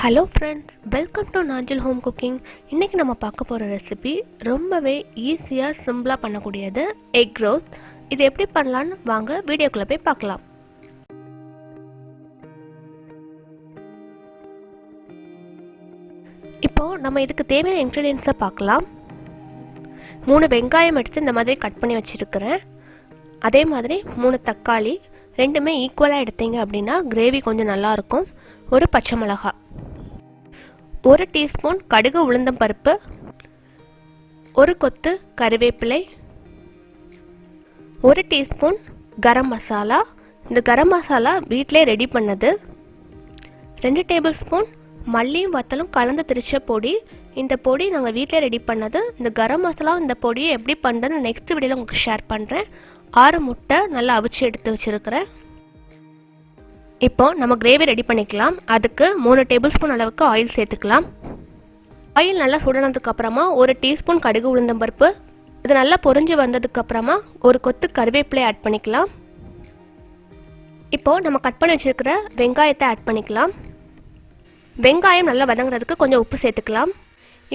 Hello friends, welcome to Nanjil home cooking. இன்றைக்கி நம்ம பார்க்க போகிற ரெசிபி ரொம்பவே ஈஸியாக சிம்பிளாக பண்ணக்கூடியது எக் ரோஸ்ட். இது எப்படி பண்ணலான்னு வாங்க வீடியோக்குள்ளே போய் பார்க்கலாம். இப்போது நம்ம இதுக்கு தேவையான இன்க்ரீடியன்ஸை பார்க்கலாம். 3 வெங்காயம் எடுத்து இந்த மாதிரி கட் பண்ணி வச்சுருக்கிறேன். அதே மாதிரி 3 தக்காளி, ரெண்டுமே ஈக்குவலாக எடுத்தீங்க அப்படின்னா கிரேவி கொஞ்சம் நல்லாயிருக்கும். ஒரு பச்சை மிளகாய், 1 டீஸ்பூன் கடுகு உளுந்தம் பருப்பு, 1 கொத்து கறிவேப்பிலை, 1 டீஸ்பூன் கரம் மசாலா. இந்த கரம் மசாலா வீட்டிலே ரெடி பண்ணது. 2 டேபிள் ஸ்பூன் மல்லியும் வத்தலும் கலந்து திரிச்ச பொடி. இந்த பொடி நாங்கள் வீட்டிலே ரெடி பண்ணது. இந்த கரம் மசாலா இந்த பொடியை எப்படி பண்ணுறதுன்னு நெக்ஸ்ட் வீடியோவில் உங்களுக்கு ஷேர் பண்ணுறேன். 6 முட்டை நல்லா அவிச்சு எடுத்து வச்சுருக்கிறேன். இப்போ நம்ம கிரேவி ரெடி பண்ணிக்கலாம். அதுக்கு 3 டேபிள் ஸ்பூன் அளவுக்கு ஆயில் சேர்த்துக்கலாம். ஆயில் நல்லா சுடனதுக்கு அப்புறமா 1 டீஸ்பூன் கடுகு உளுந்தம் பருப்பு, இது நல்லா பொரிஞ்சு வந்ததுக்கு அப்புறமா 1 கொத்து கறிவேப்பிலை ஆட் பண்ணிக்கலாம். இப்போ நம்ம கட் பண்ணி வச்சிருக்கிற வெங்காயத்தை ஆட் பண்ணிக்கலாம். வெங்காயம் நல்லா வதங்குறதுக்கு கொஞ்சம் உப்பு சேர்த்துக்கலாம்.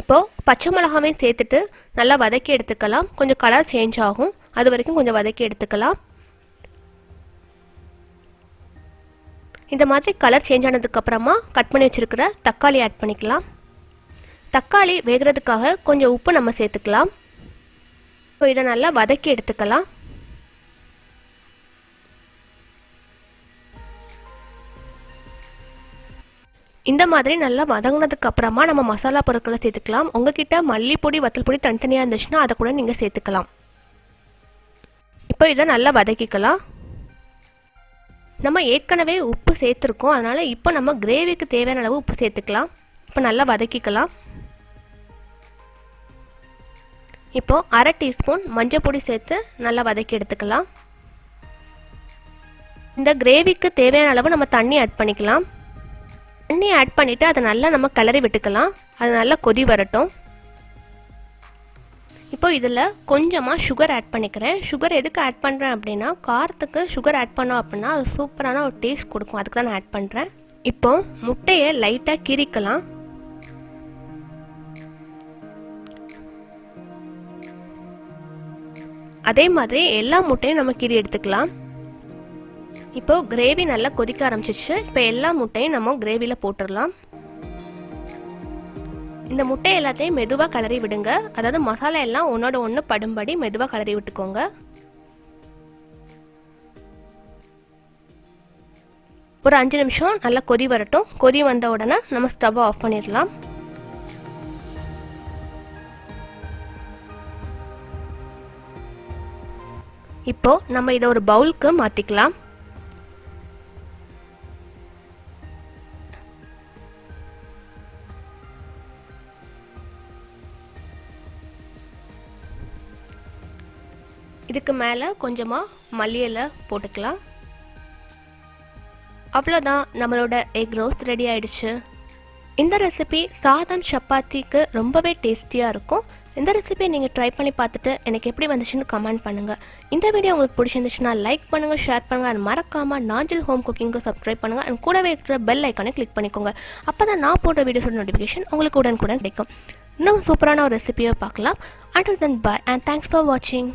இப்போ பச்சை மிளகாவையும் சேர்த்துட்டு நல்லா வதக்கி எடுத்துக்கலாம். கொஞ்சம் கலர் சேஞ்ச் ஆகும், அது வரைக்கும் கொஞ்சம் வதக்கி எடுத்துக்கலாம். இந்த மாதிரி கலர் சேஞ்ச் ஆனதுக்கு அப்புறமா கட் பண்ணி வச்சிருக்கிற தக்காளி ஆட் பண்ணிக்கலாம். தக்காளி வேகிறதுக்காக கொஞ்சம் உப்பு நம்ம சேர்த்துக்கலாம். இப்போ இதை நல்லா வதக்கி எடுத்துக்கலாம். இந்த மாதிரி நல்லா வதங்கினதுக்கு அப்புறமா நம்ம மசாலா பொருட்களை சேர்த்துக்கலாம். உங்ககிட்ட மல்லிப்பொடி வத்தல் பொடி தனித்தனியாக இருந்துச்சுன்னா அதை கூட நீங்கள் சேர்த்துக்கலாம். இப்போ இதை நல்லா வதக்கிக்கலாம். நம்ம ஏற்கனவே உப்பு சேர்த்துருக்கோம், அதனால் இப்போ நம்ம கிரேவிக்கு தேவையான அளவு உப்பு சேர்த்துக்கலாம். இப்போ நல்லா வதக்கிக்கலாம். இப்போ 1/2 டீஸ்பூன் மஞ்சள் பொடி சேர்த்து நல்லா வதக்கி எடுத்துக்கலாம். இந்த கிரேவிக்கு தேவையான அளவு நம்ம தண்ணி ஆட் பண்ணிக்கலாம். தண்ணி ஆட் பண்ணிவிட்டு அதை நல்லா நம்ம கிளறி விட்டுக்கலாம். அது நல்லா கொதி வரட்டும். இப்போ இதில் கொஞ்சமாக சுகர் ஆட் பண்ணிக்கிறேன். சுகர் எதுக்கு ஆட் பண்ணுறேன் அப்படின்னா, காரத்துக்கு சுகர் ஆட் பண்ணோம் அப்படின்னா அது சூப்பரான ஒரு டேஸ்ட் கொடுக்கும், அதுக்கு தான் நான் ஆட் பண்ணுறேன். இப்போ முட்டையை லைட்டாக கீறிக்கலாம். அதே மாதிரி எல்லா முட்டையும் நம்ம கீறி எடுத்துக்கலாம். இப்போ கிரேவி நல்லா கொதிக்க ஆரம்பிச்சிச்சு. இப்போ எல்லா முட்டையும் நம்ம கிரேவியில் போட்டுடலாம். இந்த முட்டை எல்லாத்தையும் மெதுவாக கிளறி விடுங்க. அதாவது மசாலா எல்லாம் ஒன்னோட ஒன்று படும்படி மெதுவாக கிளறி விட்டுக்கோங்க. ஒரு 5 நிமிஷம் நல்லா கொதி வரட்டும். கொதி வந்த உடனே நம்ம ஸ்டவ் ஆஃப் பண்ணிடலாம். இப்போ நம்ம இதை ஒரு பவுலுக்கு மாற்றிக்கலாம். இதுக்கு மேலே கொஞ்சமாக மல்லி இலை போட்டுக்கலாம். அவ்வளோதான், நம்மளோட எக் ரோஸ்ட் ரெடி ஆயிடுச்சு. இந்த ரெசிபி சாதம் சப்பாத்திக்கு ரொம்பவே டேஸ்டியாக இருக்கும். இந்த ரெசிபியை நீங்கள் ட்ரை பண்ணி பார்த்துட்டு எனக்கு எப்படி வந்துச்சுன்னு கமெண்ட் பண்ணுங்கள். இந்த வீடியோ உங்களுக்கு பிடிச்சிருந்துச்சுன்னா லைக் பண்ணுங்கள், ஷேர் பண்ணுங்கள். அண்ட் மறக்காமல் நாஞ்சில் ஹோம் குக்கிங்க்கு சப்ஸ்கிரைப் பண்ணுங்கள். அண்ட் கூடவே இருக்கிற பெல் ஐக்கானை கிளிக் பண்ணிக்கோங்க. அப்போ தான் நான் போடுற வீடியோஸோட நோட்டிஃபிகேஷன் உங்களுக்கு உடனுக்குடன் கிடைக்கும். இன்னும் சூப்பரான ஒரு ரெசிபியை பார்க்கலாம். Until then, bye and thanks for watching.